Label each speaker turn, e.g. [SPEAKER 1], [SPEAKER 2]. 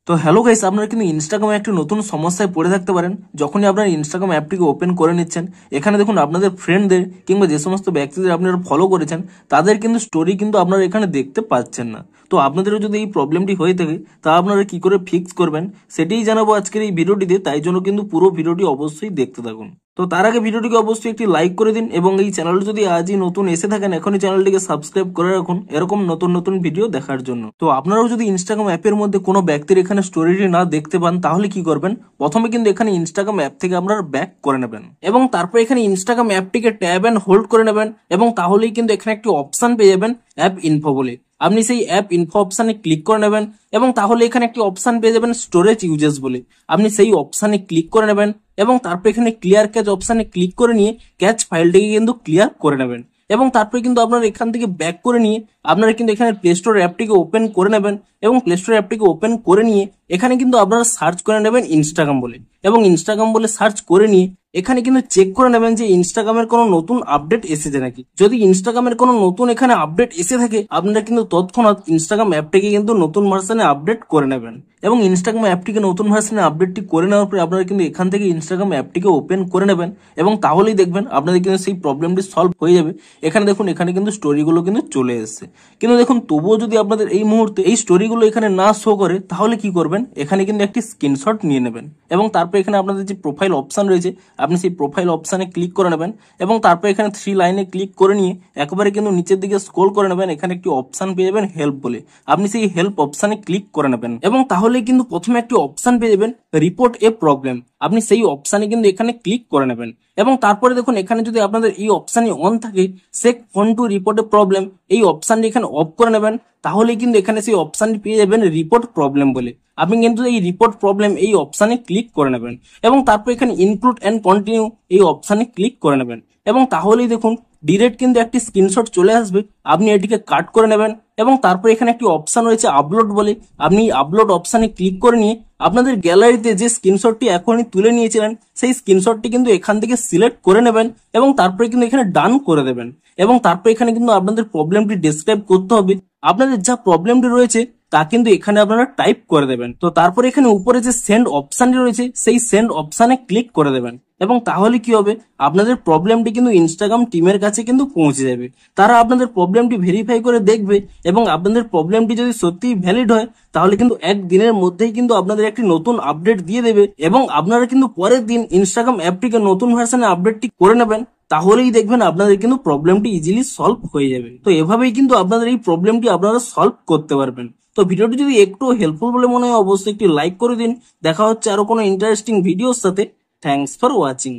[SPEAKER 1] তো hello guys, আপনারা কিন্তু ইনস্টাগ্রামে একটি নতুন সমস্যায় পড়ে থাকতে পারেন। যখনই আপনারা ইনস্টাগ্রাম অ্যাপটিকে ওপেন করে নিচ্ছেন, এখানে দেখুন আপনাদের ফ্রেন্ডদের কিংবা যে সমস্ত ব্যক্তিদের আপনারা ফলো করেছেন তাদের কিন্তু স্টোরি কিন্তু আপনারা এখানে দেখতে পাচ্ছেন না। তো আপনাদেরও যদি এই প্রবলেমটি হয়ে থাকে তা আপনারা কি করে ফিক্স করবেন সেটাই জানাবো আজকের এই ভিডিওটিতে। তাই জন্য কিন্তু পুরো ভিডিওটি অবশ্যই দেখতে থাকুন। তো তার আগে ভিডিওটিকে অবশ্যই একটি লাইক করে দিন এবং এই চ্যানেল যদি আজই নতুন এসে থাকেন এখনই চ্যানেলটিকে সাবস্ক্রাইব করে রাখুন এরকম নতুন নতুন ভিডিও দেখার জন্য। তো আপনারাও যদি ইনস্টাগ্রাম অ্যাপের মধ্যে কোনো ব্যক্তির এখানে স্টোরিটি না দেখতে পান তাহলে কি করবেন, প্রথমে কিন্তু এখানে ইনস্টাগ্রাম অ্যাপ থেকে আপনারা ব্যাক করে নেবেন এবং তারপর এখানে ইনস্টাগ্রাম অ্যাপটিকে ট্যাব এন্ড হোল্ড করে নেবেন এবং তাহলেই কিন্তু এখানে একটি অপশন পেয়ে যাবেন অ্যাপ ইনফো বলে। আপনি সেই অ্যাপ ইনফো অপশানে ক্লিক করে নেবেন এবং তাহলে এখানে একটি অপশন পেয়ে যাবেন স্টোরেজ ইউজেস বলে। আপনি সেই অপশানে ক্লিক করে নেবেন এবং তারপর এখানে ক্লিয়ার ক্যাচ অপশানে ক্লিক করে নিয়ে ক্যাচ ফাইলটিকে কিন্তু ক্লিয়ার করে নেবেন এবং তারপরে কিন্তু আপনারা এখান থেকে ব্যাক করে নিয়ে আপনারা কিন্তু এখানে প্লে স্টোর অ্যাপটিকে ওপেন করে নেবেন এবং প্লে স্টোর অ্যাপটিকে ওপেন করে নিয়ে এখানে কিন্তু আপনারা সার্চ করে নেবেন ইনস্টাগ্রাম বলে এবং ইনস্টাগ্রাম বলে সার্চ করে নিয়ে এখানে কিন্তু চেক করে নেবেন যে ইনস্টাগ্রামের কোনো নতুন আপডেট এসেছে নাকি। যদি ইনস্টাগ্রামের কোনো নতুন এখানে আপডেট এসে থাকে আপনারা কিন্তু তৎক্ষণাৎ ইনস্টাগ্রাম অ্যাপটিকে কিন্তু নতুন ভার্সনে আপডেট করে নেবেন এবং ইনস্টাগ্রাম অ্যাপটিকে নতুন ভার্সনে আপডেটটি করে নেওয়ার পরে আপনারা কিন্তু এখান থেকে ইনস্টাগ্রাম অ্যাপটিকে ওপেন করে নেবেন এবং তাহলেই দেখবেন আপনাদের কিন্তু সেই প্রবলেমটি সলভ হয়ে যাবে। এখানে দেখুন এখানে কিন্তু স্টোরিগুলো কিন্তু চলে এসেছে, কিন্তু দেখুন তবুও যদি আপনাদের এই মুহূর্তে এই স্টোরিগুলো এখানে না শো করে তাহলে কি করবেন, এখানে কিন্তু একটি স্ক্রিনশট নিয়ে নেবেন এবং তারপর এখানে আপনাদের যে প্রোফাইল অপশন রয়েছে আপনি সেই প্রোফাইল অপশানে ক্লিক করে নেবেন এবং তারপর এখানে 3 লাইনে ক্লিক করে নিয়ে একবারে কিন্তু নিচের দিকে স্ক্রল করে নেবেন। এখানে একটি অপশন পেয়ে যাবেন হেল্প বলে, আপনি সেই হেল্প অপশানে ক্লিক করে নেবেন এবং তাহলে কিন্তু প্রথমে একটি অপশন পেয়ে যাবেন রিপোর্ট এ প্রবলেম। আপনি সেই অপশানে কিন্তু এখানে ক্লিক করে নেবেন এবং তারপরে দেখুন এখানে যদি আপনাদের এই অপশানে অন থাকে shake phone to report a problem, এই অপশানটি এখানে অফ করে নেবেন তাহলে কিন্তু এখানে সেই অপশানটি পেয়ে যাবেন রিপোর্ট প্রবলেম বলে। আপনি কিন্তু এই রিপোর্ট প্রবলেম এই অপশানে ক্লিক করে নেবেন এবং তারপর এখানে ইনক্লুড এন্ড কন্টিনিউ এই অপশানে ক্লিক করে নেবেন এবং তাহলেই দেখুন ডিরেক্ট কিন্তু একটি স্ক্রিনশট চলে আসবে। আপনি এটিকে কাট করে নেবেন এবং তারপর এখানে একটি অপশন রয়েছে আপলোড বলে, আপনি আপলোড অপশানে ক্লিক করে নিয়ে আপনাদের গ্যালারিতে যে স্ক্রিনশটটি এখনই তুলে নিয়েছিলেন সেই স্ক্রিনশটটি কিন্তু এখান থেকে সিলেক্ট করে নেবেন এবং তারপরে কিন্তু এখানে ডান করে দেবেন এবং তারপর এখানে কিন্তু আপনাদের প্রবলেমটি ডেসক্রাইব করতে হবে। আপনাদের যা প্রবলেমটি রয়েছে তা কিন্তু এখানে আপনারা টাইপ করে দেবেন। তো তারপর এখানে উপরে যে সেন্ড অপশানটি রয়েছে সেই সেন্ড অপশানে ক্লিক করে দেবেন এবং তাহলে কি হবে, আপনাদের প্রবলেমটি কিন্তু ইনস্টাগ্রাম টিমের কাছে কিন্তু পৌঁছে যাবে। তারা আপনাদের প্রবলেমটি ভেরিফাই করে দেখবে এবং আপনাদের প্রবলেমটি যদি সত্যিই ভ্যালিড হয় তাহলে কিন্তু একদিনের মধ্যেই কিন্তু আপনাদের একটি নতুন আপডেট দিয়ে দেবে এবং আপনারা কিন্তু পরের দিন ইনস্টাগ্রাম অ্যাপটিকে নতুন ভার্সনে আপডেটটি করে নেবেন। তাহলেই দেখবেন আপনাদের কিন্তু প্রবলেমটি ইজিলি সলভ হয়ে যাবে। তো এভাবেই কিন্তু আপনাদের এই প্রবলেমটি আপনারা সলভ করতে পারবেন। তো ভিডিওটি যদি একটু হেল্পফুল বলে মনে হয় অবশ্যই একটি লাইক করে দিন। দেখা হচ্ছে আরো কোনো ইন্টারেস্টিং ভিডিওর সাথে। Thanks for watching.